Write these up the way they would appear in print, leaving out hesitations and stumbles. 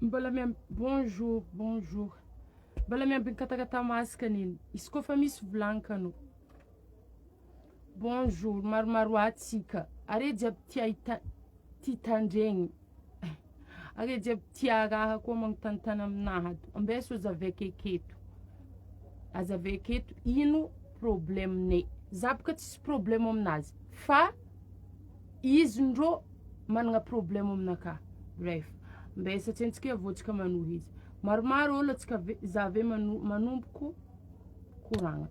Mbola bonjour, bonjour. Mbola miambiny katakata masaka nini. Izy koa fa misy volankanao. Bonjour, maromaro atsika. Are jiaby tia tandregny. Are jiaby tia raha koa magnontantany aminahy ato. Ambeso aza aketo. Aza aketo, ino probleminay? Za boka tsisy problème aminazy. Fa izy ndrô managna problème aminaka. Bref. Mbesa tsentsika avotsika manohy izy. Maromaro olo atsika za ave manomboko koragna.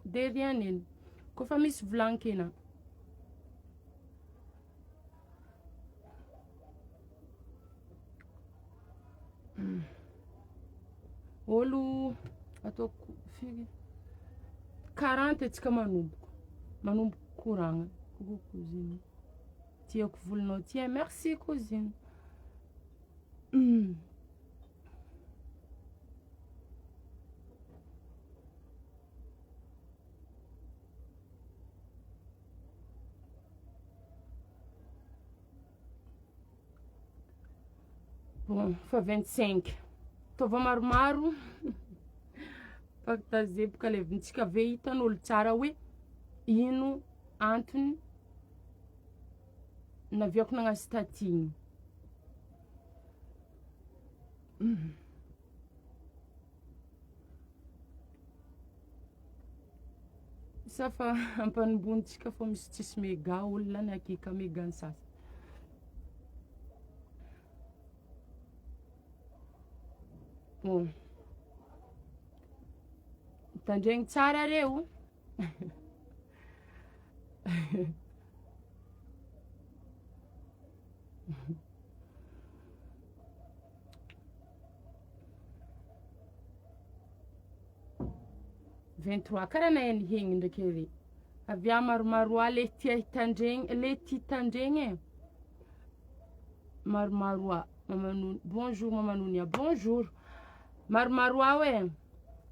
De rien nini. Kofa misy volankena. Olo ataoko firy 40 atsika manomboko koragna. Coucou cousine. Tiako volinao tia. Merci cousine. Bon, fa 25. Tova maromaro. Pakitazebaka le vintsika ve hitan'olo tsara hoe ino antony naviako nagna statiny. Safa ampanimbonitsika fô misy tsisy mega olona nakika mega ny sasa. Bon. Tandregny tsara reo. Vingt-trois karaha nahay hegny ndraiky re. Avia maromaro le tia tandregny. Maromaro mamanony. Bonjour mamanunia. Bonjour. Maromaro we.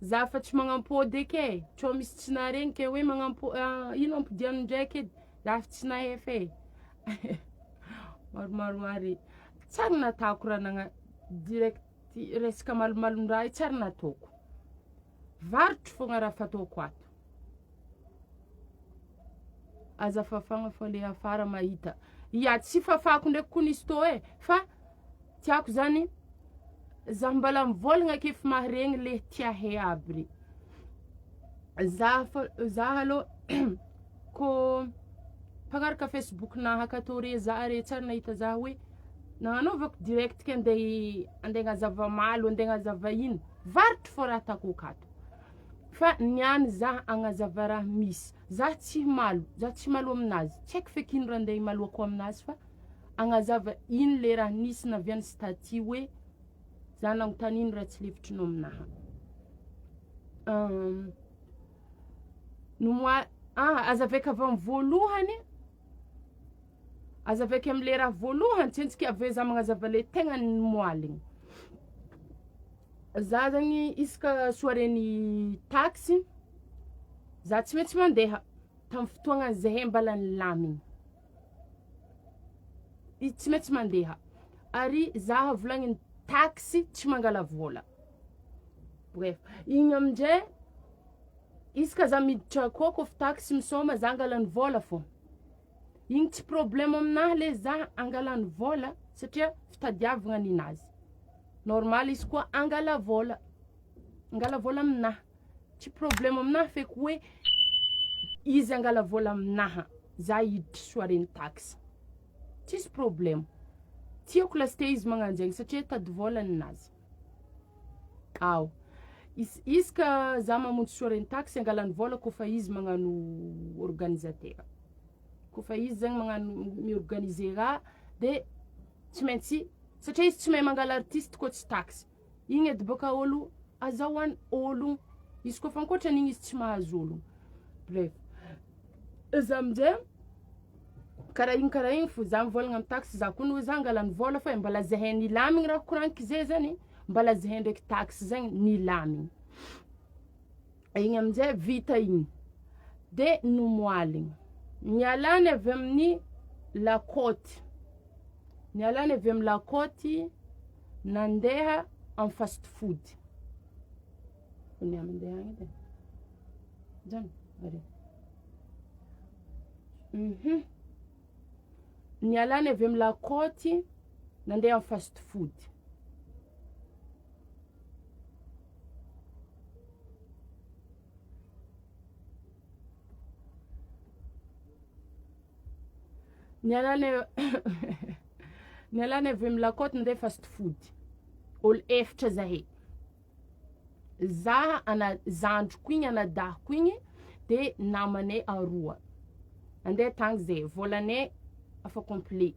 Za fa tsy magnampôdy eke. Tsô misy tsy naregny ke hoe ino ampidiany ndraiky za fa tsy nahefa. Maromaro are. Tsara nataoko raha nagna direct resaka malomalon-draha tsara nataoko. Varotro fogna raha fataoko ato. Aza fafagna fa le afara mahita. Ia tsy fafako ndraiky ko nisy tô fa tiako zany za mbala mivolagna ke fa maharegny le tia he aby za alo ko pagnaraka Facebook na hakato re za re tsara nahita za hoe nagnanovako direct ke andeha gnazava malo andeha gnazava ino varotro fô raha atako akato fa niany za agnazava raha misy za tsy malo aminazy tsy haiko feky ino raha andeha imaloako aminazy fa agnazava ino le raha nisy naviany statut hoe za nagnontany ino raha tsy lefitrinao aminaha. Azaveka avy amin'ny voalohany azaveka am'le raha voalohany tsentsika ave za magnazava le tegna nomoaligny. Za zagny isaka soirée-ny taxi za tsy maintsy mandeha tamin'ny fotoagna zahay mbala nilamigny. Tsy maintsy mandeha ary za volagniny taxi tsy mangala vola. Bref, igny aminjay isaka za miditra akao koa fa taxi misôma za angalany vola fô. Igny tsy problème aminahy le za angalany vola satria fitadiavagna ninazy. Normal izy koa angala vola aminahy. Tsy problème aminahy feky hoe izy angala vola aminaha za hiditra soirée-ny taxi. Tsisy problème. Tiako lasite izy magnanjegny satria tady vola ninazy. Iska za mamonjy soirée-ny taxi angalany vola kofa izy magnano organisateur. Kofa izy zagny magnano miorganiser raha de tsy maintsy satria izy tsy mahay mangala artiste koa tsy taxi. Igny edy boka olo azahoany olo. Izy kofa ankoatran'igny izy tsy mahazo olo. Bref. Za aminjay karaha igny fo za mivolagna amin'ny taxi za koa za angalany vola fa mbala zahay nilamigny raha koraniky zay zany mbala zahay ndraiky taxi zagny nilamigny. Igny aminjay vita igny de nomoaligny. nialany avy amin'ny lakaoty. Nialany avy amin'ny lakaoty nandeha amin'ny fast food. Mandeha agny edy. Jany, are. Nialany avy amin'ny lakaoty nandeha amin'ny fast food. Nialany nialany avy amin'ny lakaoty nandeha fast food. Olo efatra zahay. Zaha zandriko igny anadahiko igny de namanay aroa. Andeha tagny zay volanay afa complet.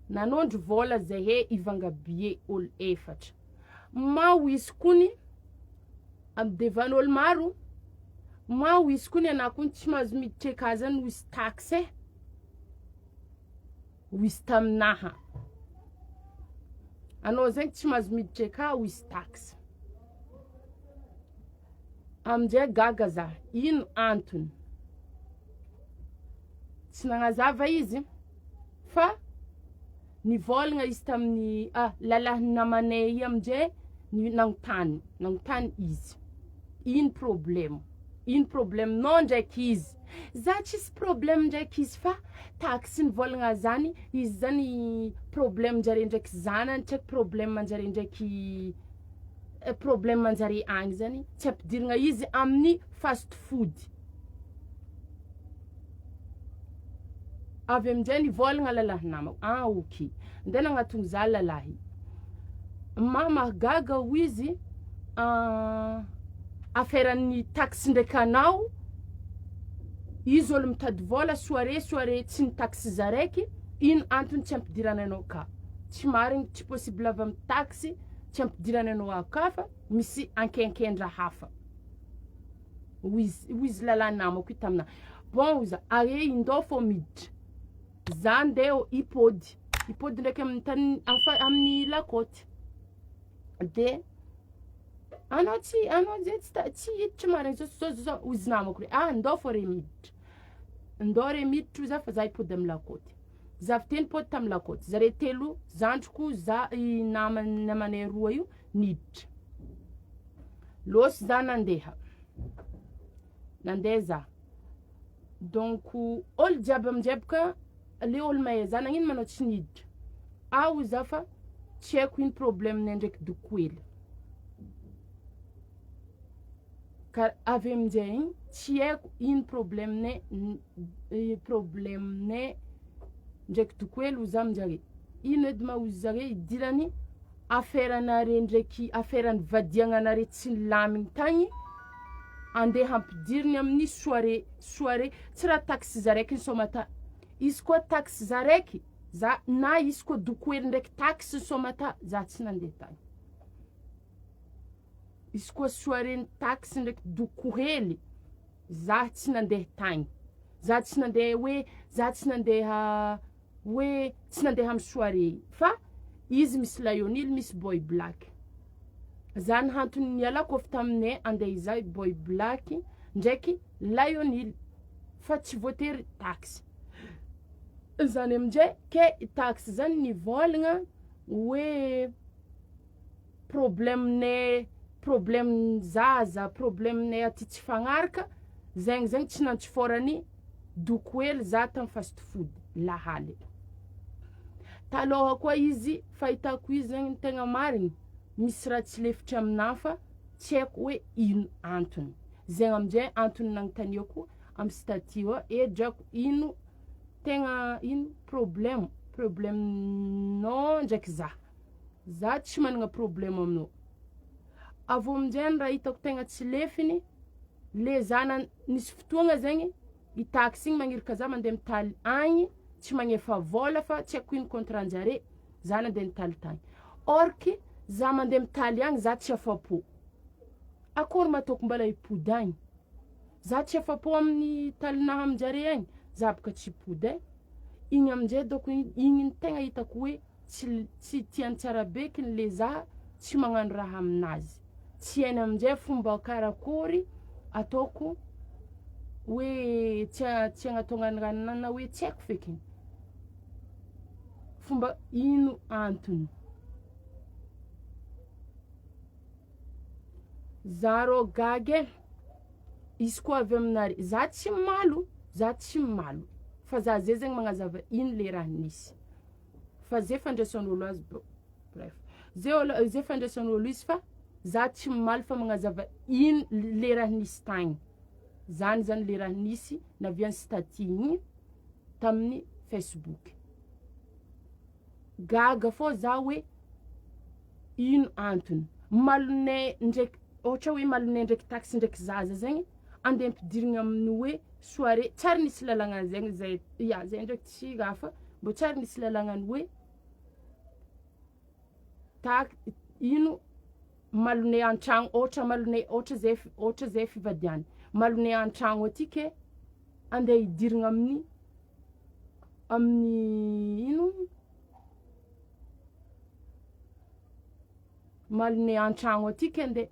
Nanondro vola zahay ivangabie olo efatra. Mau izy kony devan'olo maro. Mau izy kony anako tsy mahazo miditra aka zany wisy taxe. Wisy taminaha. Anao zegny tsy mahazo miditra aka wisy taxe. Amjay gaga za, ino antony? Tsy nagnazava izy fa nivolagna izy tamin'ny lalahy namanay amjay nagnontany izy. Ino problème? Ino problème nao ndraiky izy? Za tsisy problème ndraiky izy fa taxe nivolagna zany, izy zany problème njare ndraiky zanany, tsy problème manjare ndraiky problème manjare agny zany, tsy ampidirigna izy amin'ny fast food. Avy aminjay nivolagna lalahy namako. Ok. Nde nagnatony za lalahy. Mama gaga ho izy aferan'ny taxe ndraiky anao. Izy olo mitady vola soare tsy ny taxe zaraiky. Ino antony tsy ampidirana anao ka? Tsy marigny, tsy possible avy amin'ny taxe tsy ampidirana anao aka fa misy ankenkendra hafa. Wizy lalahy namako tamina. Bon za are indao fô miditra. Za ndeo ipody ndraiky amin'ny lakaoty. De anao tsy hiditra marigny zao wizy namako. Ndao fô re miditra. Ndao re miditra za fa za ipody amin'ny lakaoty. Za viteny pody tamin'ny lakaoty. Zare telo zandriko za namanay roa io niditra. Losy za nandeha za. Donc olo jiaby amjay boka le olo mahay za nagnino manao tsy niditra. Ao za fa tsy haiko ino problème ndraiky dokoely. Ka avy aminjay tsy haiko ino problème ndraiky dokoely ho za aminjare. Ino edy ma hozy zare idirany aferanare ndraiky aferany vadiagnanare tsy lamigny tagny. Andeha ampidiriny amin'ny soare tsy raha taxe zaraiky nsômata. Izy koa taxe zaraiky za na izy koa dokoely ndraiky taxe nsômata za tsy nandeha tagny. Izy koa soare taxe ndraiky dokoely za tsy nandeha tagny. Za tsy nandeha tsy nandeha amin'ny soare fa izy misy Lionel misy Boy Black. Za nahantony nialako avy taminay andeha izay Boy Black ndraiky Lionel fa tsy voatery taxe. Zany amjay ke taxe zany nivolagna hoe problème zaza, problème aty tsy fagnaraka. Zegny tsy nantsiforany dokoely za tam fast food lahaly. Taloha koa izy fahitako izy zegny tegna marigny. Misy raha tsy lefitra amina fa tsy haiko hoe ino antony. Zegny amjay antony nagnontaniako amin'ny statut drako ino tegna ino problème nao ndraiky za tsy managna problème aminao. Avy aminjay raha hitako tegna tsy lefiny le zana nisy fotoagna zegny i taxe igny magnirika za mandeha mitaly agny tsy magnefa vola fa tsy haiko ino contrat-njare za nandeha nitaly tagny. Orky za mandeha mitaly agny za tsy afapo. Akory mataoko mbala hipody agny? Za tsy afapo amin'ny talinaha aminjare agny. Za boka tsy hipody. Igny amjay doko igny tegna hitako hoe tsy tiany tsara bekiny le za tsy magnano raha aminazy. Tsy hainy amjay fomba karakory ataoko hoe tsy agnatao ranona na hoe tsy haiko feky fomba ino antony za rô gagy izy koa avy aminare za tsy malo fa za zay zegny magnazava ino le raha nisy fa zay fandraisan'olo azy bref zay fandraisan'olo izy fa za tsy malo fa magnazava ino le raha nisy tagny zany le raha nisy naviany statut igny tamin'ny Facebook gaga fô za hoe ino antony malonay ndraiky ohatra hoe malonay ndraiky taxi ndraiky zaza zegny andeha ampidirigna amin'ny hoe soirée tsary nisy lalagna zegny zay zay ndraiky tsy gafa mbô tsary nisy lalagna hoe ino malonay an-tragno ohatra zay fivadiany malonay an-tragno aty ke andeha hidirigna amin'ny ino malonay an-tragno aty ke andeha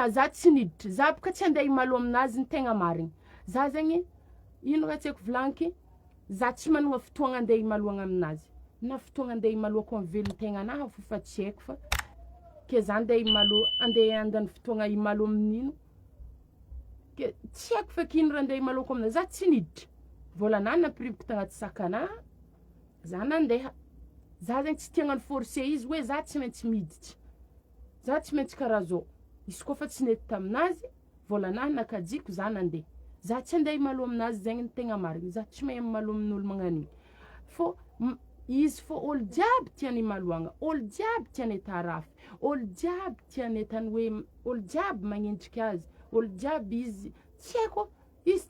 za tsy niditra za boka tsy andeha himalo aminazy ny tegna marigny za zegny ino raha tsy haiko volagniko za tsy managna fotoagna andeha himaloagna aminazy na fotoagna andeha himaloako amin'ny velon-tegnanahy fo fa tsy haiko fa ke za andeha andany fotoagna himalo amin'ino ke tsy haiko feky ino raha andeha himaloako aminazy za tsy niditra vôlanahy nampiriboko tagnaty sakanahy za nandeha za zegny tsy tia hagnano forcé izy hoe za tsy maintsy miditra za tsy maintsy karaha zao izy koa fa tsy nety taminazy vôlanahy nakajiko za nandeha za tsy andeha himalo aminazy zegny ny tegna marigny za tsy mahay mimalo amin'olo magnan'igny fô izy fô olo jiaby tiany himaloagna olo jiaby tiany tarafy olo jiaby tiany tany hoe olo jiaby magnendriky azy olo jiaby izy tsy haiko izy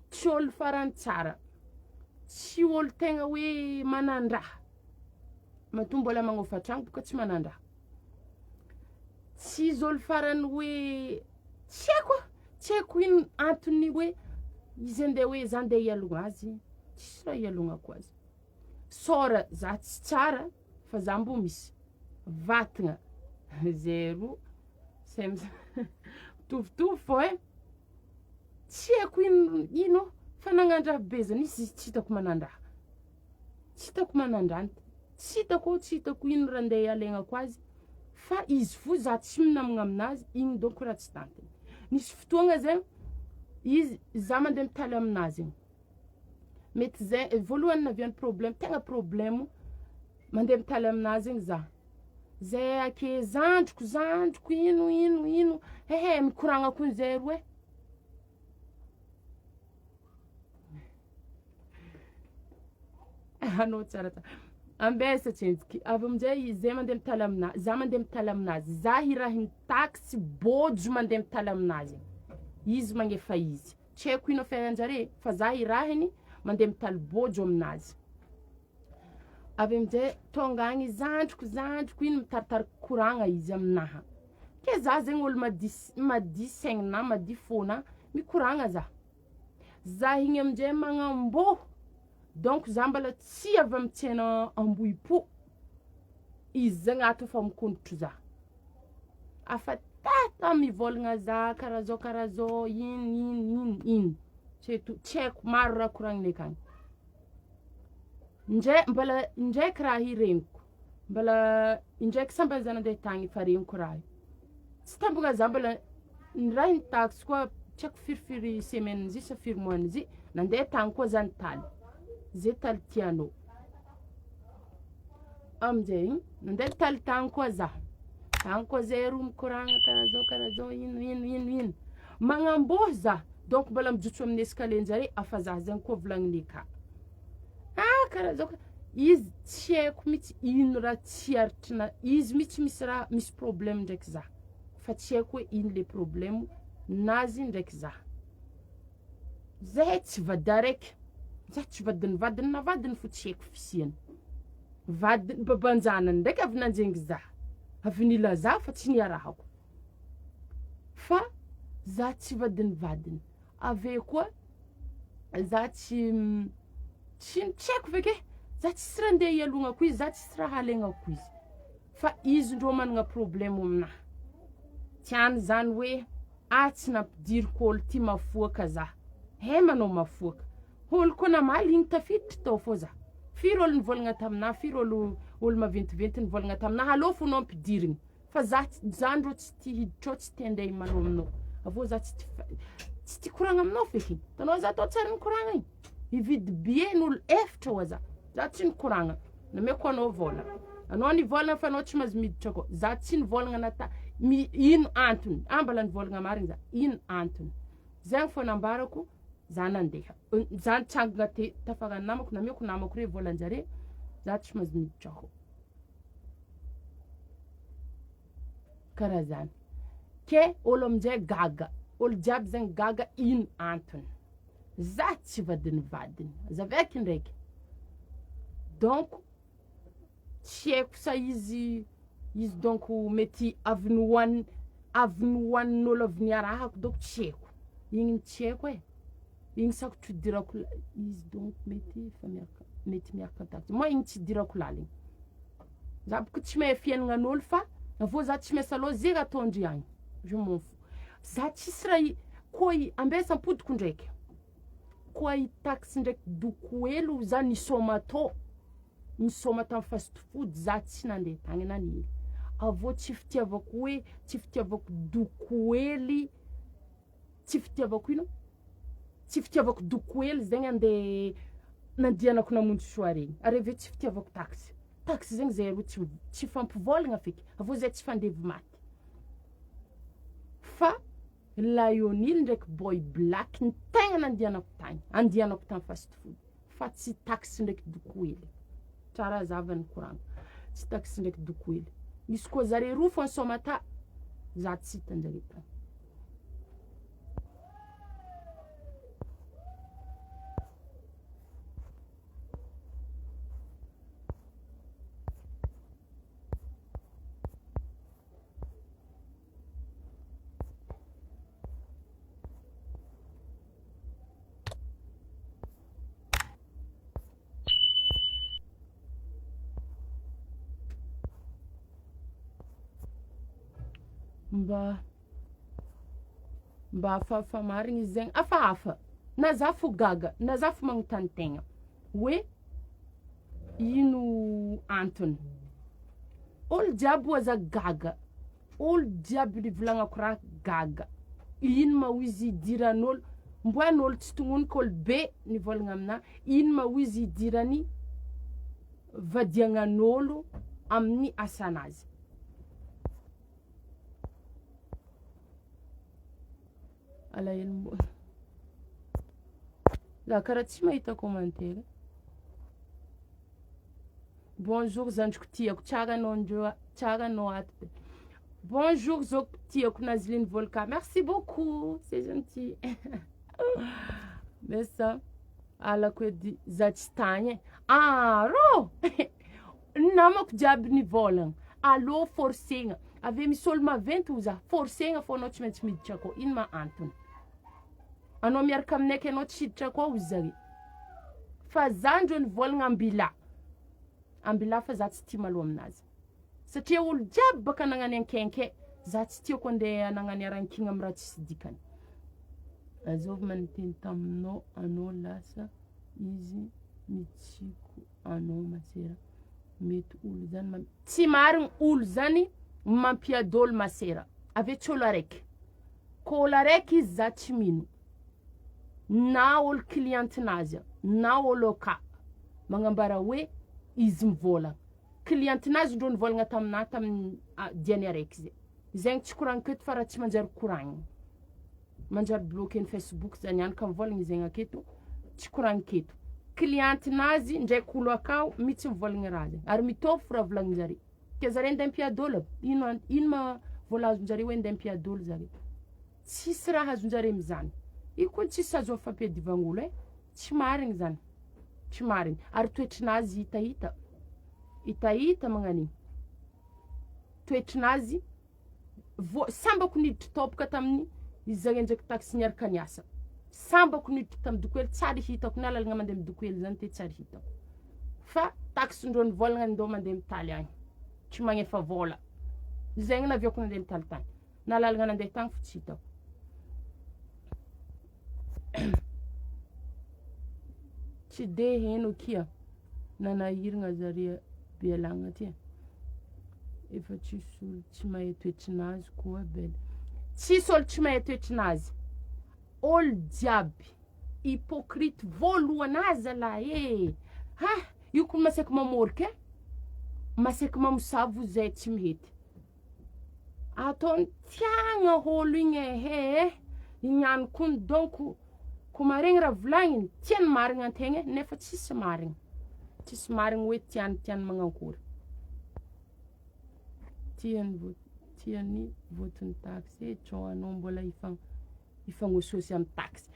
tsy olo farany tsara tsy olo tegna hoe manandraha matombo mbola magnofa tragno boka tsy manandraha tsy izy olo farany hoe tsy haiko ino antony hoe izy andeha hoe za andeha hialogna azy tsisy raha hialognako azy sôra za tsy tsara fa za mbo misy vatagna zero mitovitovy fô tsy haiko ino fa nagnandraha be zany izy tsy hitako manandraha tsy hitako ino raha andeha hialagnako azy fa izy fo za tsy minamagna aminazy igny donko raha tsy tantiny nisy fotoagna zegny izy za mandeha mitaly aminazy igny mety zay voalohany naviany problème tegna problème mandeha mitaly aminazy igny za zay ake zandriko ino mikoragna koa zay roe anao tsara ambesa tsenjiky avy aminjay zay mandeha mitaly aminazy za mandeha mitaly aminazy za hirahiny taxi bojo mandeha mitaly aminazy izy magnefa izy tsy haiko ino afiaranjare fa za hirahiny mandeha mitaly bojo aminazy avy aminjay tonga agny zandriko ino mitaritarika koragna izy aminaha ke za zegny olo madi saigna madi fôna mikoragna za igny aminjay magnamboho donc za mbala tsy avy amitsena ambohipo izy zegny ato fa mikondotro za afatata mivolagna za karaha zao ino tsy haiko maro raha koragniny akagny indraiky raha iregniko mbala indraiky sambany za nandeha tagny fa regniko raha tsy tambagna za mbala raha taxi koa tsy haiko firifiry semaine izy sa firy mois izy nandeha tagny koa za nitaly zay taly tianao aminjay nandeha nitaly tagny koa za tagny koa zay ro mikoragna karaha zao ino magnamboho za donc mbala mijotso amin'ny escalier-njare afa za zegny koa volagniny ka karaha zao izy tsy haiko mihitsy ino raha tsy aritrina izy mihitsy misy problème ndraiky za fa tsy haiko hoe ino le problème nazy ndraiky za zahay tsy vady araiky za tsy vadiny navadiny fo tsy haiko fisiany vadiny babanjanany ndraiky avy nanjengy za avy nila za fa tsy niarahako fa za tsy vadiny ave koa za tsy haiko feky za tsy raha andeha hialognako izy za tsy raha halegnako izy fa izy ndrô managna problème aminahy tiany zany hoe tsy nampidiriko ôlo ty mafoaka za. Manao mafoaka. Ôlo koa namaly igny tafiditra tao fô za. Firy ôlo nivolagna taminahy, firy ôlo maventiventy nivolagna taminahy, alô fô anao ampidirigny. Fa za andrô tsy tia hiditra ao, tsy tia andeha himalao aminao. Avô za tsy tia koragna aminao feky. Tanao za atao tsara nikoragna igny. Hividy billet n'olo efatra ho za. Za tsy nikoragna. Nameko anao vôla. Anao nivolagna fa anao tsy mahazo miditra akao. Za tsy nivolagna ino antony. Mbala nivolagna marigny za. Ino antony. Zegny fô nambarako, za nandeha. Za nitsangana tafagna namako, nameko namako re volan-jare, za tsy mahazo miditra akao. Karaha zany. Ke ôlo aminjay gaga. Ôlo jiaby zegny gaga ino antony. Za tsy vadiny. Zaveky ndraiky. Donc, tsy haiko sa izy donc mety avy nohoanin'olo avy niarahako donc tsy haiko. Igny tsy haiko e. Igny sakotry dirako izy donc mety miaraka taty. Moi igny tsy dirako laligny. Za boko tsy mahay fiaignan'olo fa avô za tsy miasa loha zay ataondry agny. Je m'en fous. Za tsisy raha koa ambesam-podiko ndraiky. Koa taxi ndraiky doko helo za nisôma atô. Nisôma tamin'ny fast food za tsy nandeha tagny nany. Avô tsy fitiavako doko hely. Tsy fitiavako doko hely zegny andeha nandianako namonjy soirée. Areve tsy fitiavako taxi. Taxi zegny zay aloha tsy fampivolagna feky. Avô zay tsy fandevy maty. Fa Lionel ndraiky Boy Black ny tegna nandianako tagny. Andianako tamin'ny fast food. Fa tsy taxi ndraiky doko hely. Tsara zavany koragna. Tsy taxi ndraiky doko hely. Misy koa zare roa fô nisôma ta. Za tsy hitanjare tagny. Mba afahafa marigny zegny. Afahafa. Na za fo gaga. Na za fo magnontany tegna. Hoe, ino antony. Ôlo jiaby ho aza gaga. Ôlo jiaby nivolagnako raha gaga. Ino ma ho izy idiran'ôlo. Mboan'ôlo tsy tongonika ôlo be nivolagna amina. Ino ma ho izy idirany vadiagnan'ôlo amin'ny asanazy. Alahelo za karaha tsy mahita commentaire. Bonjour zandriko tiako. Tsara anao ato. Bonjour zoko tiako Nazeline Volka. Merci beaucoup. C'est gentil. Mais ça alako edy za tsy tagny. Rô. Namako jiaby nivolagna. Allô forcegna. Ave misy ôlo maventy ho za. Forcegna fô anao tsy maintsy miditra akao. Ino ma antony. Anao miaraka aminay anao tsy hiditra akao zare. Fa za ndro nivolagna ambila fa za tsy tia malo aminazy. Satria ôlo jiaby baka nagnany ankenke. Za tsy tiako andeha nagnany arankigna amin'ny raha tsisy dikany. Azovy manonteny taminao anao lasa izy mitsiko anao masera. Mety olo zany tsy marigny olo zany mampiadôlo masera. Ave tsy olo araiky. Ko olo araiky izy za tsy mino. Na olo klientinazy na olo ka magnambara hoe izy mivolagna. Klientinazy ndro nivolagna taminahy tamin'ny diany araiky zay. Zegny tsy koragny keto fa raha tsy manjary koragny. Manjary bloquer ny Facebook zany ihany ka mivolagna zegny aketo tsy koragny keto. Klientinazy ndraiky olo akao mitsy mivolagna raha zegny. Ary mitôvy raha volagnin-jare. Ke zare andeha ampiadôlo ino ma vola azon-jare hoe andeha ampiadôlo zare. Tsisy raha azon-jare mizany. Io koa tsisy azo fampiadivagn'olo tsy marigny zany. Tsy marigny. Ary toetrinazy hita magnan'igny. Toetrinazy sambako niditra tôpaka tamin'ny izy zare ndraiky taxi niaraka niasa. Sambako niditra tamin'ny dokoely tsary hitako na lalagna mandeha amin'ny dokoely zany te tsary hitako. Fa taxi ndro nivolagna ndô mandeha mitaly agny. Tsy magnefa vola. Zegny naviako nandeha mitaly tagny. Na lalagna nandeha tagny fo tsy hitako. tsy de heno kia nanahiragna zare bialagna ty efa tsisy olo tsy mahay toetrinazy koa bela tsisy olo tsy mahay toetrinazy olo jiaby hypocrite voalohany aza la ha io ko masaky mamôrika masaky mamosavo zay tsy mihety ataony tiagna olo igny ignany kony donc ko maregny raha volagniny tiany marigna antegna nefa tsisy marigny hoe tiany magnakory tiany votiny taxe tsao anao mbola ifagnososy amy taxe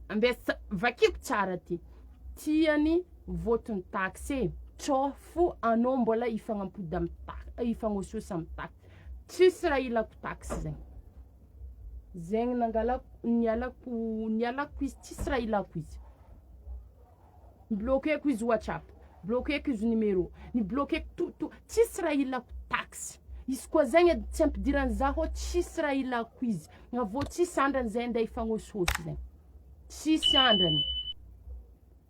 ambesa vakiko tsara ty tiany votiny taxe tsao fo anao mbola ifagnampody amy ifagnososy amy taxe tsisy raha ilako taxe zegny nangalako nialako izy tsisy raha ilako izy bloqueko izy WhatsApp bloqueko izy numéro ni bloqueko tout tsisy raha ilako taxe izy koa zegny tsy ampidirany zaho tsisy raha ilako izy avô tsisy andrany zay nda ifagnososy zegny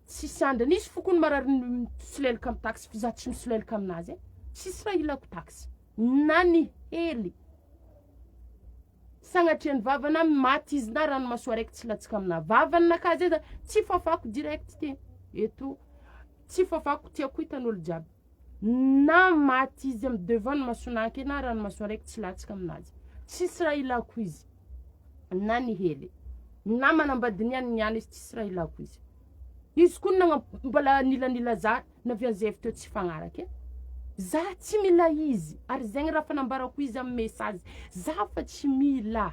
tsisy andrany izy fokony marary misolelaka amy taxe fa za tsy misolelaka aminazy tsisy raha ilako taxe nany hely sagnatriany vavana maty izy na rano maso araiky tsy latsaka amina vavany nakazy eza tsy fafako direct ty eto tsy fafako tiako hitan'olo jiaby na maty izy amy devant masonanky na rano maso araiky tsy latsaka aminazy tsisy raha ilako izy na ny hely na manambadiniany niany izy tsisy raha ilako izy koa mbola nilanila za navianzefy teo tsy fagnaraka za tsy mila izy ary zegny raha fanambarako izy amy message za fa tsy mila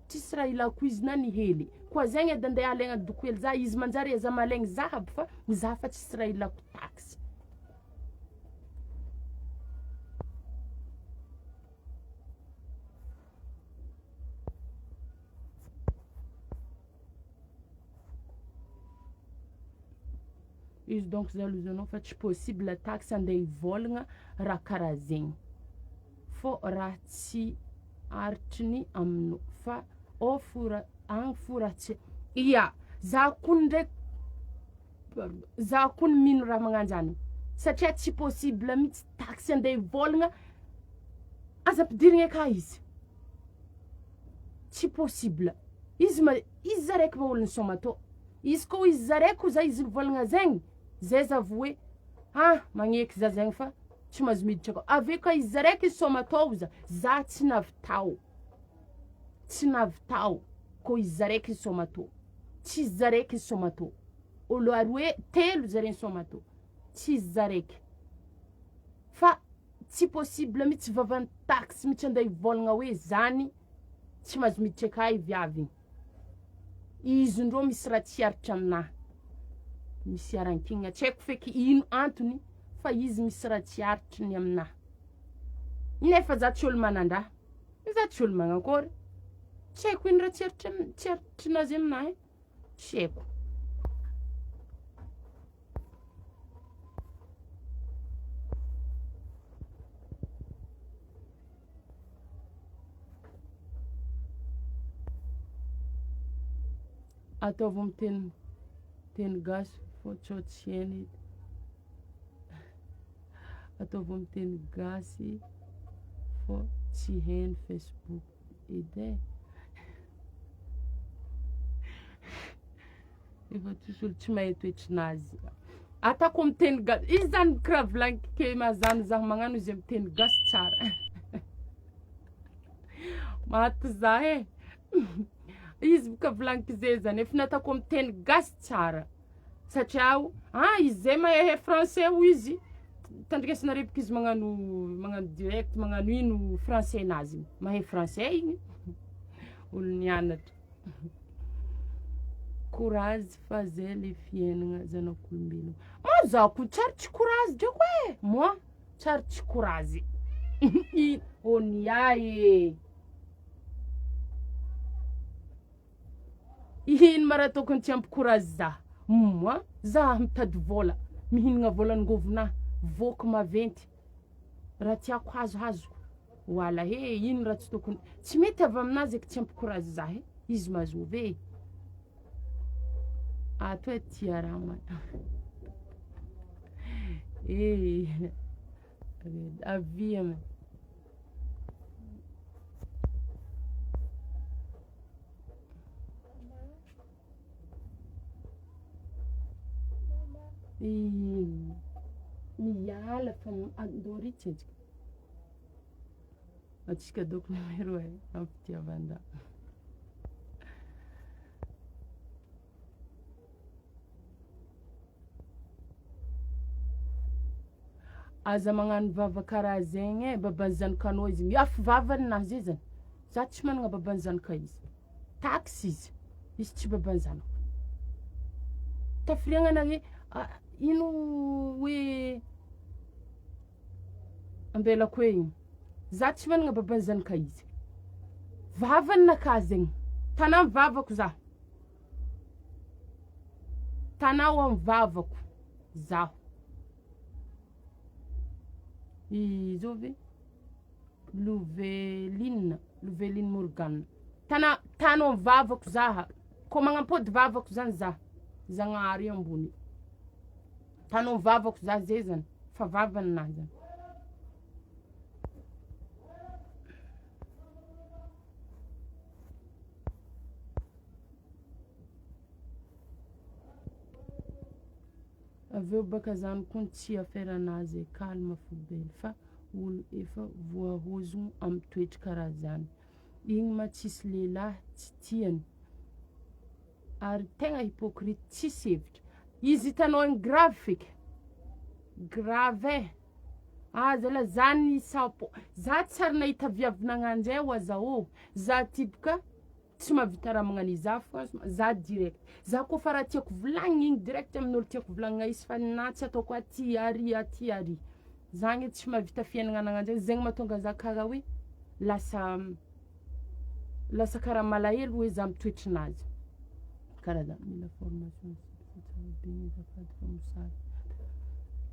tsisy raha ilako izy na ny hely koa zegny edy andeha alegna dokoely za izy manjary za malegny zahaby fa za fa tsisy raha ilako taxe izy donc zalozanao fa tsy possible taxe andeha hivolagna raha karaha zegny fô raha tsy aritriny aminao fa fora agny fora tsy za kony mino raha magnanjany satria tsy possible mihitsy taxe andeha hivolagna aza ampidirigny aka izy tsy possible izy zaraiky va olo nisôma tô izy koa izy zaraiky za izy nivolagna zegny zay zavo hoe magneky za zegny fa tsy mahazo miditra akao ave koa izy zaraiky izy sôma tao za tsy navitao ko izy zaraiky izy sôma tô tsy izy zaraiky izy sôma tô olo ary hoe telo zareny sôma tô tsy izy zaraiky fa tsy possible mihitsy vavany taxe mihitsy andeha hivolagna hoe zany tsy mahazo miditra aka viaviny izy ndrô misy raha tsy aritra aminahy misy aran-kigna tsy haiko feky ino antony fa izy misy raha tsy aritry aminahy nefa za tsy olo manandraha za tsy olo magnakory tsy haiko ino raha tsy aritrinazy aminahy tsy haiko ataovy amy teny gasy fô tsao tsy heny ataovy amy teny gasy fô tsy heny Facebook edy efa tsisy olo tsy mahay toetrinazy atako amy teny gasy izy zany kiraha volagniko ke mazany zaho magnano izy amy teny gasy tsara maty za izy boka volagniko zay zany efa natako amy teny gasy tsara satria izy zay mahay français o izy tandrikasana repiky izy magnano direct magnano ino français nazy mahay français igny olo nianatra courage fa zay le fiainagna zanak'olombelogno za ko tsary tsy courage drako moi tsary tsy courage ino mara tokony tsy ampy courage za moi za mitady vola mihinagna volan'ngovona voky maventy raha tiako hazoko wala ino raha tsy tokony tsy mety avy aminazy eky tsy ampy courage za izy mazove ato tia raha avia me miala fa andao ritsy atsika doko numero ampitiavanda aza magnano vava karaha zegny baban'ny zanakanao izy miafy vavanazy izy za tsy managna baban'ny zanaka izy taxi izy tsy baban'ny zanako tafiriagnana hoe ino hoe ambelako igny za tsy managna baban'ny zanaka izy vavanaka zegny tanà mivavako za tanà ho mivavako zaho izo ve Louveline Morgan tanà mivavako zaha ko magnampody vavako zany za zagnahary ambony tanà mivavako za zay zany fa vavanazy zany aveo baka zany koa tsy aferanazy calme fobely fa olo efa voahozogno amin'ny toetry karaha zany igny ma tsisy lehilahy tsy tiany ary tegna hypocrite tsisy hevitra izy hitanao igny grave feky grave zala zany sapo za tsary nahita viavinagnanjay ho azao za typika tsy mahavita raha magnano iza fa za direct za koa fa raha tiako volagny igny direct amin'olo tiako volagnina izy fa na tsy ataoko aty ary zagny tsy mahavita fiainagna anagnanjay zegny mahatonga za karaha hoe lasa karaha malahelo hoe za mitoetrinazy karaha za mila formation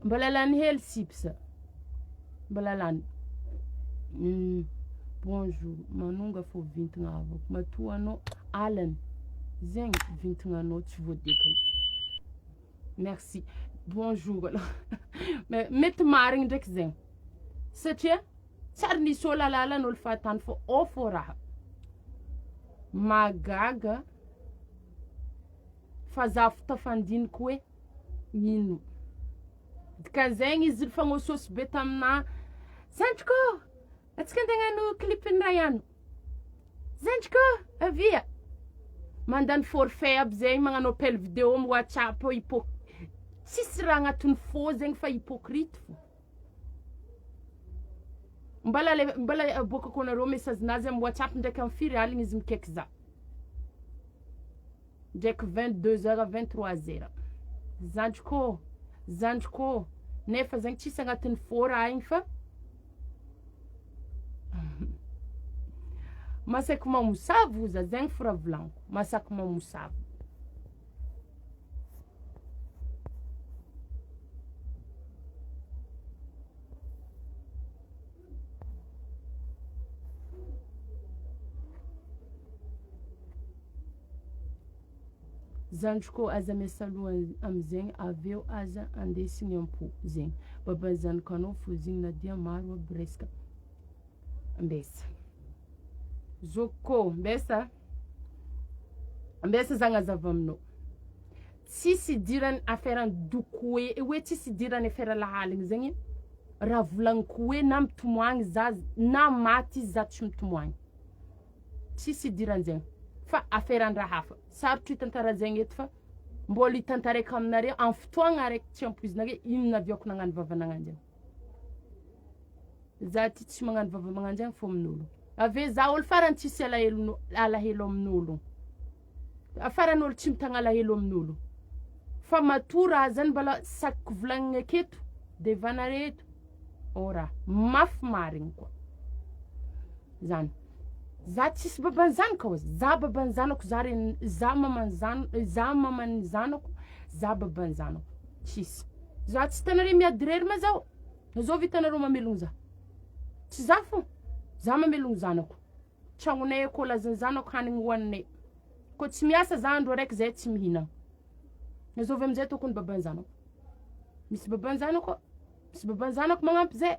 mbola lany hely sipsa mbola lany bonjour manonga fô vintagna avako matoa anao alany zegny vintagnanao tsy voadekiny merci bonjour mety marigny ndraiky zegny satria tsary nisy ôlo alalan'olo fahatany fô fô raha magaga fa za fitafandiniko hoe ino dikan'zegny izy fagnôsôsy be tamina zandriko atsika andegnano clipinray ihany zandriko avia mandany forfait aby zegny magnano appel vidéo amy whatsapp tsisy raha agnatiny fô zegny fa hypocrite fo mbala boka ko nareo message-nazy amy whatsapp ndraiky amy firy aligny izy mikaiky za ndraiky 22h 23h zandriko nefa zegny tsisy agnatiny fô raha igny fa masaky mamosavy oza zegny fo raha volagniko masaky mamosavy zandriko aza miasaloha amizegny aveo aza andesigny ampo zegny baba zanakanao fô zegny nadia maro aby resaka mbesa zoko mbesa zagnazava aminao tsisy idirany affaire doko hoe tsisy idirany affaire lahaligny zegny raha volagniko hoe na mitomoagny za na maty za tsy mitomoagny tsisy idirany zegny fa affaire andraha hafa sarotry tantara zegny eto fa mbola hitantaraiky aminareo amin'ny fotoagna araiky tsy ampoizinareo ino naviako nagnano vavanagnany zegny za ty tsy magnano vava magnano zegny fô amin'olo ave za olo farany tsisy alahelo amin'olo afaran'olo tsy mitagna alahelo amin'olo fa matoa raha zany mbala sakiko volagnina aketo devanareo eto ora mafy marigny koa zany za tsisy baban'ny zanako za baban'ny zanako za maman'ny zanako za baban'ny zanako tsisy za tsy hitanareo miadirery ma zao zao vitanareo mamelogno za tsy za fô za mamelogno zanako tragnonay akô lazany zanako hanigny hoaninay Koa tsy miasa za andro araiky zay tsy mihinagna. Azovy am'zay tokony baban'ny zanako. Misy baban'ny zanako magnampy zay.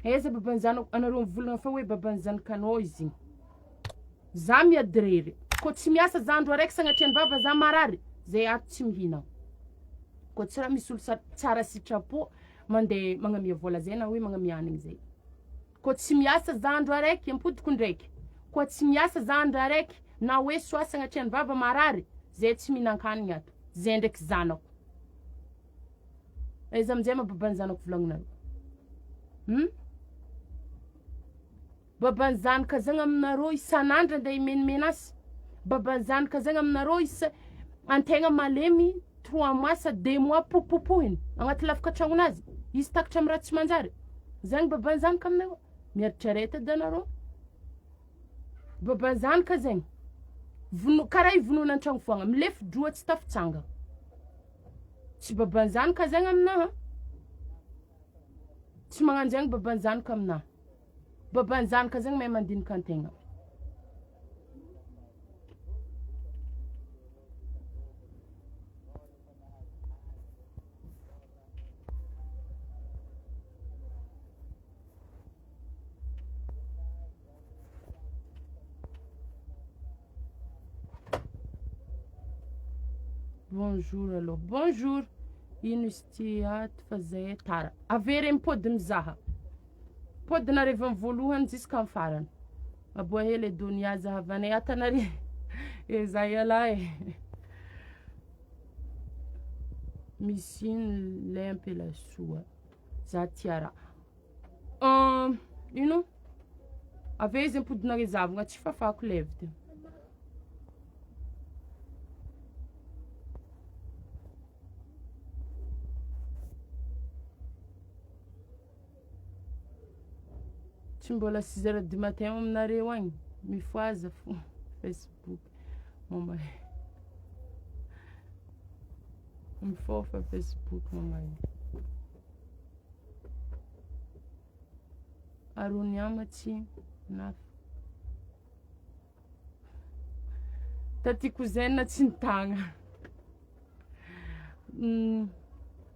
Aiza baban'ny zanako anareo mivolagna fa hoe baban'ny zanakanao izy igny. Za miady rery. Koa tsy miasa za andro araiky sagnatria ny baba za marary, zay ato tsy mihinagna. Koa tsy raha misy olo tsara sitrapo mandeha magnamia vola zay na hoe magnamia hanigny zay. Koa tsy miasa za andro araiky ampodiko ndraiky. Koa tsy miasa za andro araiky na hoe soa sagnatria ny baba marary, zay tsy mihinan-kanigny ato. Zay ndraiky zanako. Aiza am'zay baban'ny zanako volagninareo. Baban'ny zanaka zagny aminareo isan'andro andeha himenimena asy. Baban'ny zanaka zagny aminareo antegna malemy 3 mois sa 2 mois popopohiny agnaty lafika tragnonazy. Izy takatra amin'ny raha tsy manjary. Zagny baban'ny zanaka aminareo. Mieritrereta edy anareo. Baban'ny zanaka zegny karaha ivonona an-tragno foagna, milefy droa tsy tafitsanga. Tsy baban'ny zanaka zegny aminaha. Tsy magnano zegny baban'ny zanaka aminaha. Baban'ny zanaka zegny mahay mandinika an-tegna. Bonjour alors. Bonjour. Ino izy ty ato fa zay tara. Avery mipôdy mizaha. Pôdinareo avy amin'ny voalohany juska amin'ny farany. Aboa hely Donia zahavanay atanare. Za iala e. Misy ino lempy la soa. Za tiara. Ino? Ave izy mipodinareo zavagna tsy fafako levy. Tsy mbola 6h du matin aminareo agny mifoaza fo Facebook momba mifofa Facebook momba arony amatsy na taty cousin tsy nitagna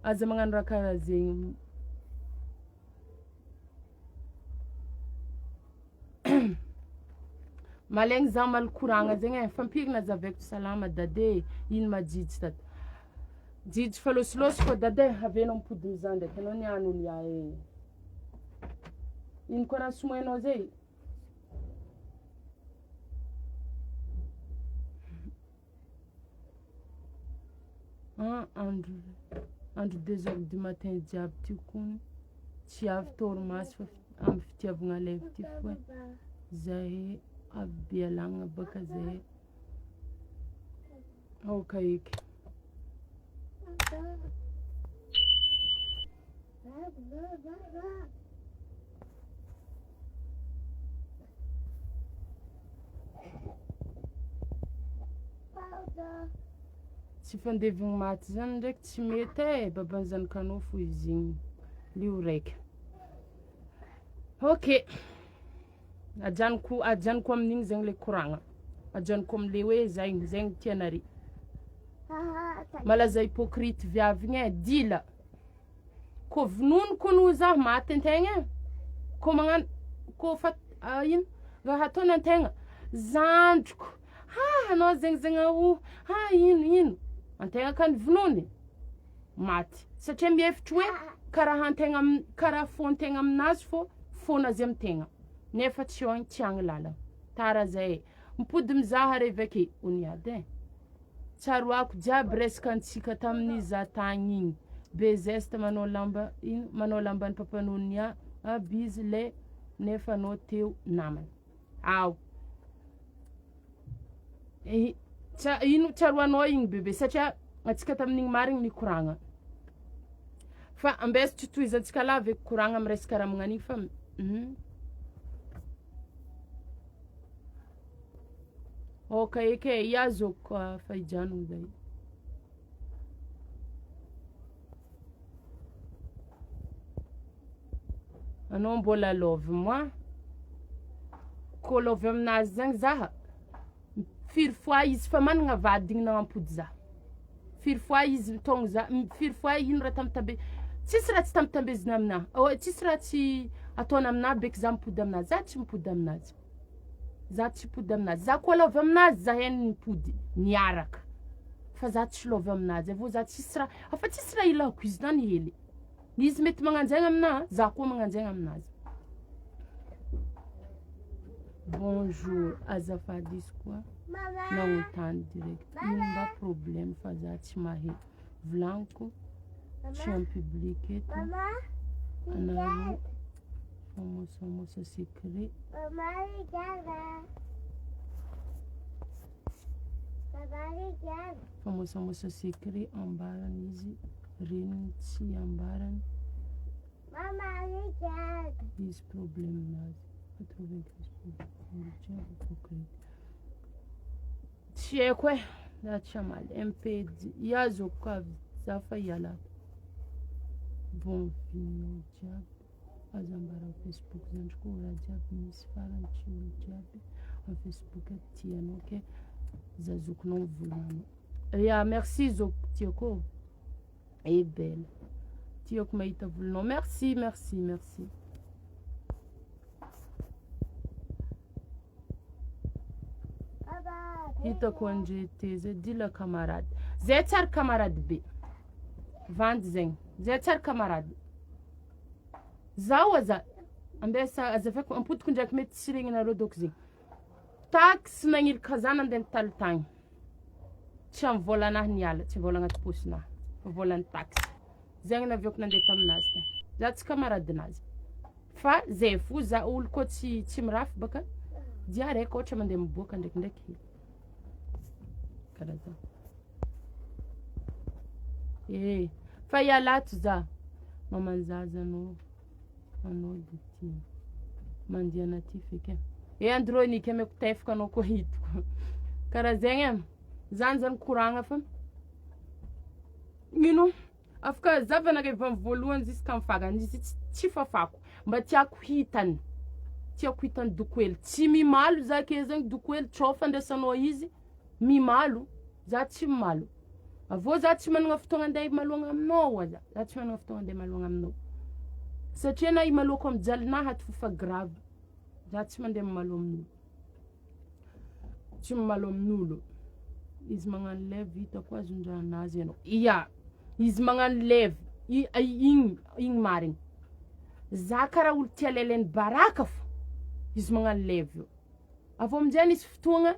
aza magnano raha karaha zegny. Malegny za malikoragna zegny fampirina zaveko salama dade ino majijy tata. Jijy fa lôsilôsy fô dade avenao mipodiny za ndraiky anao niany olo ya e. Ino koa raha somoinao zay? Andro 2h du matin jiaby ty kony tsy avy torimaso fa amin'ny fitiavagna levy ty fo zahay avy bialagna baka zahay aoka eky. Tsy fandevigny maty zany ndraiky tsy mety e baban'ny zanakanao fo izy igny lio raiky. Ok. Ajanoko amin'igny zegny le koragna. Ajanoko am'le hoe zegny tianare. Malaza hypocrite viavigny e dila. Kô vononoko no za maty an-tegna. Kô magnano kô fa ino raha ataony an-tegna zandriko. Anao zegny ino an-tegna ka vonony maty satria mihevitry hoe karaha an-tegna karaha fon-tegna aminazy fô fonazy am-tegna nefa tsy agny lalagna tara zay mipody mizaha revy ake oniady e tsaroako jiaby resaka antsika tamin'ny za tagny igny be zeste manao lamban'ny papan'onia abizy le nefa anao teo namany ao ino tsaroanao igny bebe satria atsika tamin'igny marigny nikoragna fa ambesy tsy tohizantsika lavy koragna amy resaka raha magnan'igny fa oka eke iazoko fa hijanogno zay anao mbola love moi kô lovy aminazy zagny zaha firy fois izy fa managna vady igny nanampody za firy fois izy tonga za firy fois ino raha tambitambe tsisy raha tsy tambitambezina aminahy tsisy raha tsy ataony aminahy beky za mipody aminazy za tsy mipody aminazy za tsy mipody aminazy za koa lovy aminazy za heny mipody niaraka fa za tsy lovy aminazy avô za tsisy raha afa tsisy raha ilako izy nany hely izy mety magnanjaigny aminahy za koa magnanjaigny aminazy bonjour azafady izy koa nagnontany direct ino mba problème fa za tsy mahay volagniko tsy am public eto anareo famosamosa secret famosamosa secret ambarany izy reniny tsy ambarany izy problème nazy 95% tsy haiko e za tsy amaly mpd iazoko ka za fa ialako bon vino jiaby azo ambara Facebook zandry koa raha jiaby misy farany tsy olo jiaby am Facebook tianao ke zazokonao mivolagno ya merci zoko tiako e belle tiako mahita volanao merci hitako anje teze dila camarade zay tsara camarade be vandy zegny zay tsara camarade zaho aza ambesa azafako ampodiko ndraiky mety tsy regninareo dôko zegny taxe nagnilaka za nandeha nitaly tagny tsy amy volanahy niala tsy vola agnaty posinahy fa volany taxe zegny naviako nandeha taminazy tagny za tsy camarade nazy fa zay fo za olo koa tsy mirafy baka dia raiky ohatra mandeha miboaka ndraikindraiky hely karaha zany fa ialato za mamanzaza anao de ty mandeha anaty feky andronique ameko tefaka anao koa hitako karaha zegny zany koragna fa ino afaka zavanareo avy voalohany ziska mifagana izy tsy fafako mba tiako hitany dokoely tsy mimalo za ke zegny dokoely tsao fandraisanao izy mimalo za tsy mimalo avô za tsy managna fotoagna andeha imalogna aminao za tsy managna fotoagna andeha imalogna aminao satria na imaloko amy jalinahy ato fa grave za tsy mandeha mimalo amin'olo tsy mimalo amin'olo izy magnano lève hitako azondranazy ianao ia izy magnano lève igny marigny za karaha olo tia leleny baraka fo izy magnano lève io avô aminjay izy fotoagna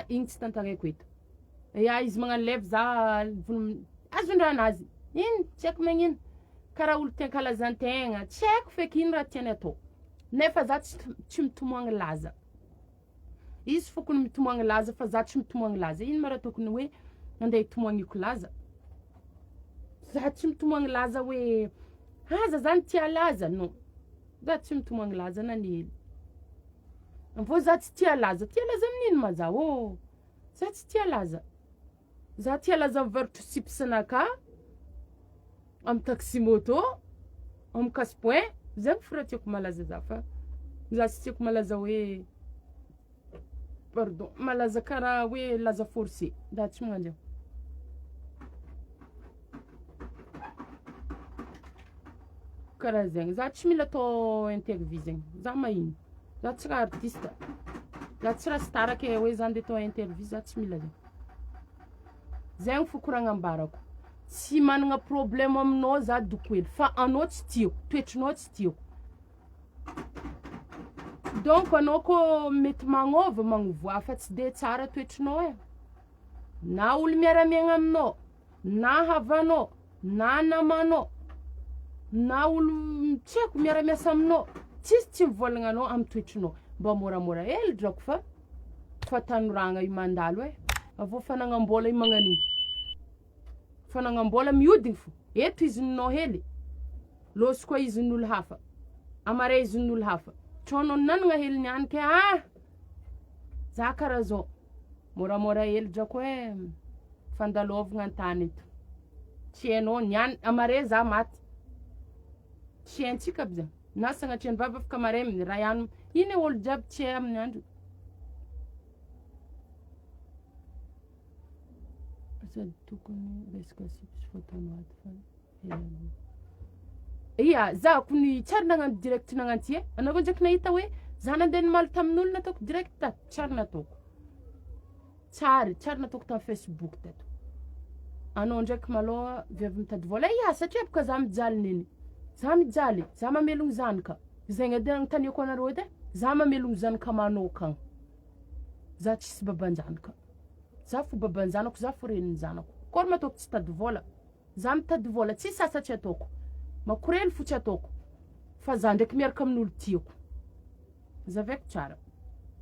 igny tsy tantaraiko eto ya izy magnano lève za azondranazy ino tsy haiko magnino karaha olo tia kalazan-tegna tsy haiko feky ino raha tiany atao nefa za tsy mitomoagny laza izy fokony mitomoagny laza fa za tsy mitomoagny laza ino ma raha tokony hoe andeha hitomoagniko laza za tsy mitomoagny laza hoe aza zany tia laza non za tsy mitomoagny laza nany hely avô za tsy tia laza amin'ino ma za za tsy tia laza za tia laza mivarotro sipsinaka amy taxi moto amy casse-point zegny fo raha tiako malaza za fa za tsy tiako malaza hoe pardon malaza karaha hoe laza forcé za tsy magnanjany karaha zegny za tsy mila atao interview zegny za mahino za tsy raha artiste za tsy raha star ke hoe za andeha atao interview za tsy mila zegny fo koragna ambarako tsy managna problème aminao za dokoely fa anao tsy tiako toetrinao tsy tiako donc anao ko mety magnovoa fa tsy de tsara toetrinao na olo miara-miaigna aminao na havanao na namanao na olo tsy haiko miara-miasa aminao tsisy tsy mivolagna anao amy toetrinao mba moramora hely drako fa tanoragna io mandalo avô fanagnambola io magnan'ino fanagnambola miodigny fo eto izinao hely lôso koa izin'olo hafa amare izin'olo hafa trono nanagna hely niany ke za karaha zao moramora hely drako fandalovagna antany eto tsy hainao niany amare za maty tsy haintsika aby zegny na sagnatria ny vava afaka mare raha ihany iny olo jiaby tsy hay amin'ny andro sady tokony resaka sipy fataonao ato fa iya za kony tsary nagnano direct nagnano ty anao ndraiky nahita hoe za nandeha nimaly tamin'olo nataoko direct tato tsary nataoko tsary nataoko tamin'ny Facebook tato anao ndraiky malôha viavy mitady vola iya satria bôka za mijaly neny za mijaly za mamelogno zanaka zegny edy agnontaniako anareo edy za mamelogno zanaka manokagna za tsisy babanjanaka za fo babanjanako za fo renin'ny zanako kory mataoko tsy tady vola za mitady vola tsy sasa tsy ataoko makorely fo tsy ataoko fa za ndraiky miaraka amin'olo tiako zaveko tsara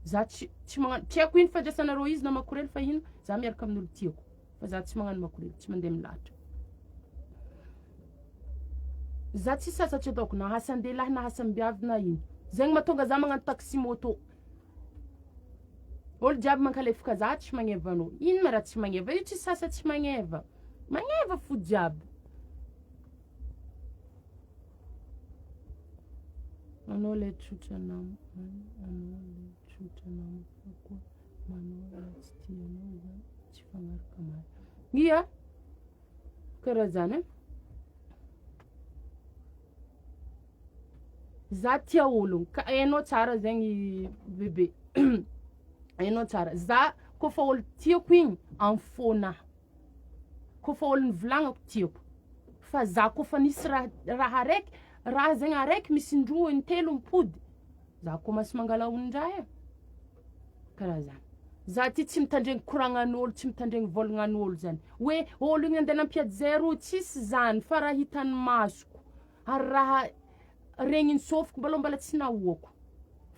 za tsy magnano tsy haiko ino fandraisanareo izy na makorely fa ino za miaraka amin'olo tiako fa za tsy magnano makorely tsy mandeha milahatra za tsy sasa tsy ataoko na hasan-dehilahy na hasambiavy na ino zegny mahatonga za magnano taxi moto olo jiaby mankalefaka za tsy magneva anao ino ma raha tsy magneva io tsy sasa tsy magneva fo jiaby anao le tsotra namo fa koa manao raha tsy tianao za tsy fagnaraka mary ia karaha zany za tia ologno ka hainao tsara zegny bebe hainao tsara za kofa olo tiako igny am'fônahy kofa olo nivolagnako tiako fa za kofa nisy raha araiky raha zegny araiky misy indroa intelo mipody za koa masy mangala ondrahy karaha zany za ty tsy mitandregny koragnan'olo tsy mitandregny vôlagnan'olo zany hoe olo igny andeha nampiady zero tsisy zany fa raha hitany masoko ary raha regniny sofiko mbala tsy nahoako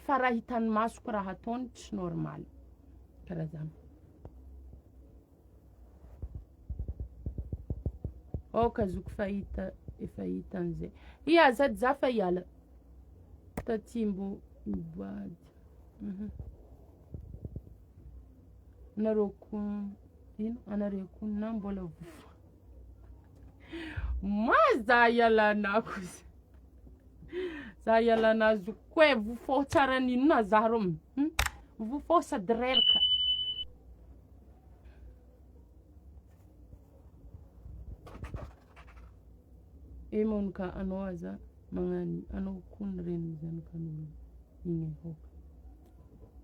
fa raha hitany masoko raha ataony tsy normaly karaha zany kazoko fahita efa hita an'izay ia zady za fa hiala tatimbo mibady anareo ko ino anareo ko na mbola vofo za hialanako za hialanazy koe vofo tsara nino na za ro vofo sady reraka monka anao aza magnani anao koa reny zanakan'olo igny hoka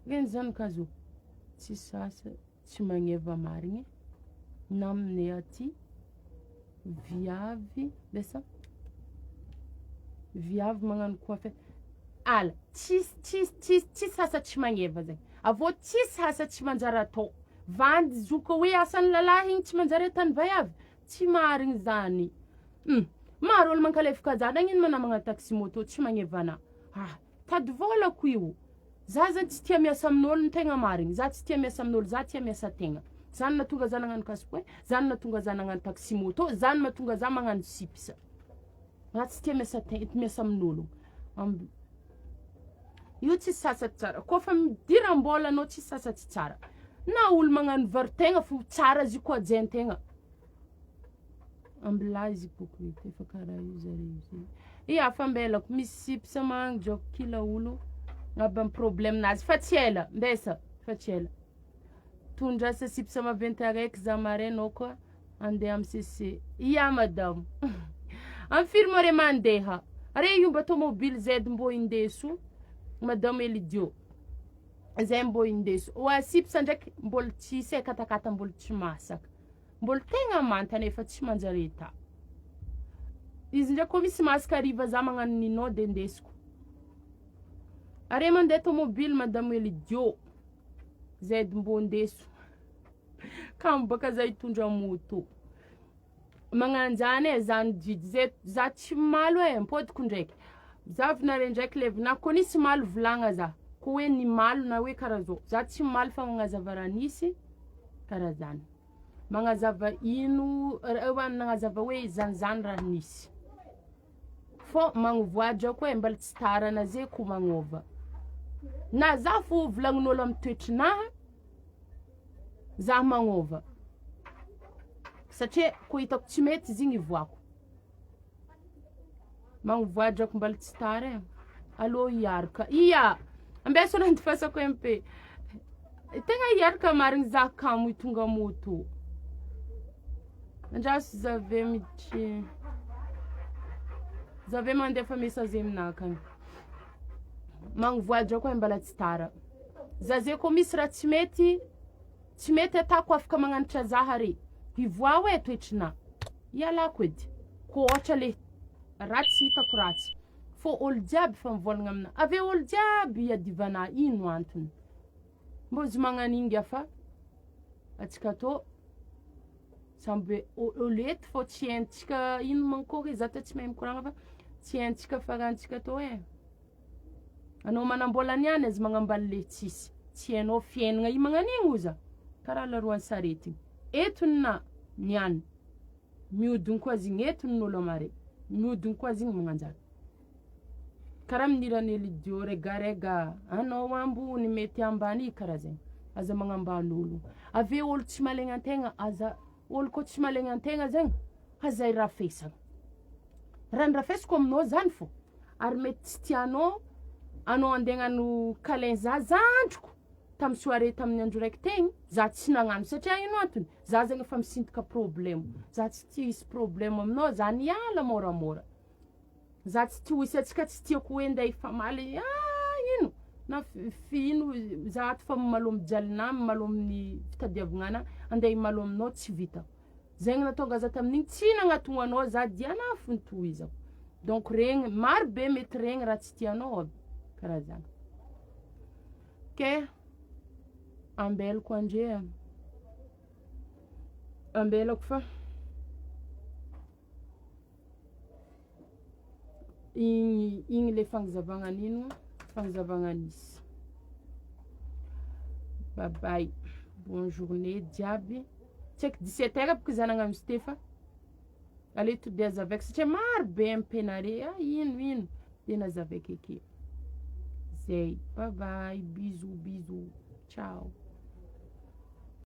reny zanaka zo tsy sasa tsy magneva marigny na aminay aty viavy magnano coiffe ala tsy sasa tsy magneva zegny avô tsy sasa tsy manjary atao vandy zoka hoe asan'ny lalahy igny tsy manjary atany vaiavy tsy marigny zany maro olo mankalefaka za nagnino manamagna taxi moto tsy magnevana tady volako io za zany tsy tia miasa amin'olo ny tegna marigny za tsy tia miasa amin'olo za tia miasa tegna zany mahatonga za nagnano casse-poing zany mahatonga za nagnano taxi moto zany mahatonga za magnano sipsa za tsy tia miasa amin'olo io tsy sasa tsara kofa midiram-bola anao tsy sasa tsy tsara na olo magnano varin-tegna fo tsara zy koa ajain-tegna amblazy hypocrite efa karaha io zare izy ia fambelako misy sipsa mangjoko kila olo aby amin'ny problemnazy fa tsy ela mbesa fa tsy ela tondrasa sipsa maventy araiky za marainao koa andeha amin'ny CC ia madamo amin'ny firme re mandeha are iomba tomobile zed mbo indeso madamo Elidio zay mbo indeso oa sipsa ndraiky mbola tsy se katakata mbola tsy masaka mbola tegna manta nefa tsy manjary ta izy ndraiky koa misy masaka ariva za magnano ninao de ndesiko are mandeha tomobile madamo Elidio zed mbo ndeso kam baka za hitondra moto magnanjany zany jidy za tsy malo mpodiko ndraiky zavinare ndraiky levy na koa nisy malo volagna za ko hoe ny malo na hoe karaha zao za tsy malo fa magnazava raha nisy karaha zany magnazava ino magnazava hoe zany raha nisy fô magnovoadra koa mbala tsy tarana zay ko magnova na za fo volagnin'olo amin'ny toetrinaha za magnova satria ko hitako tsy mety izy igny voako magnovoadrako mbala tsy tara alô hiaraka ia ambeso nandifasako MP tegna hiaraka marigny za kamo tonga moto andraso zave miditry zave mandefa message aminakany magnivoadra koa mbala tsy tara za zay koa misy raha tsy mety atako afaka magnanatra zaha re hivoa hoe toetrina ialako edy ko ohatra le ratsy hitako ratsy fô olo jiaby fa mivolagna amina ave olo jiaby iadivana ino antony mbô zy magnaninga fa atsika tô samby olo eto fô tsy haintsika ino mankory za tsy mahay mikoragna fa tsy haintsika farantsika tô anao manambola niany azy magnambaly le tsisy tsy hainao fiainagna i magnan'igny oza karaha laroan'ny sarety etony na niany mihodigny koa zigny etony n'olo amare mihodigny koa zigny magnanjary karaha minirany lidio regarega anao ambony mety ambany karaha zegny aza magnambany olo ave olo tsy malegna antegna aza olo ko tsy malegna antegna zegny aza irafesagna raha nirafesako aminao zany fô ary mety tsy tianao anao andegnano câlin za zandriko tamy soirée tamin'ny andro raiky tegny za tsy nagnano satria ino antony za zegny efa misintaka problème za tsy tia hisy problème aminao za niala moramora za tsy tia hisy atsika tsy tiako hoe nday famaly ino na fino za ato fa malomy jalinà malomy fitadiavagnana anday malo aminao tsy vita zegny natonga za tamin'igny tsy nagnatogno anao za diana fontohizako donc regny maro be mety regny raha tsy tianao aby karaha zany ke ambelako andre ambelako fa igny le fagnazavagna an'ino fagnazavagna anisy bye bye bonne journée jiaby tsy haiko 17h boko za nagnano izy ty fa ale to de azavaiko satria maro be ampenare ino de nazavaiko ake zay bye bye bisous ciao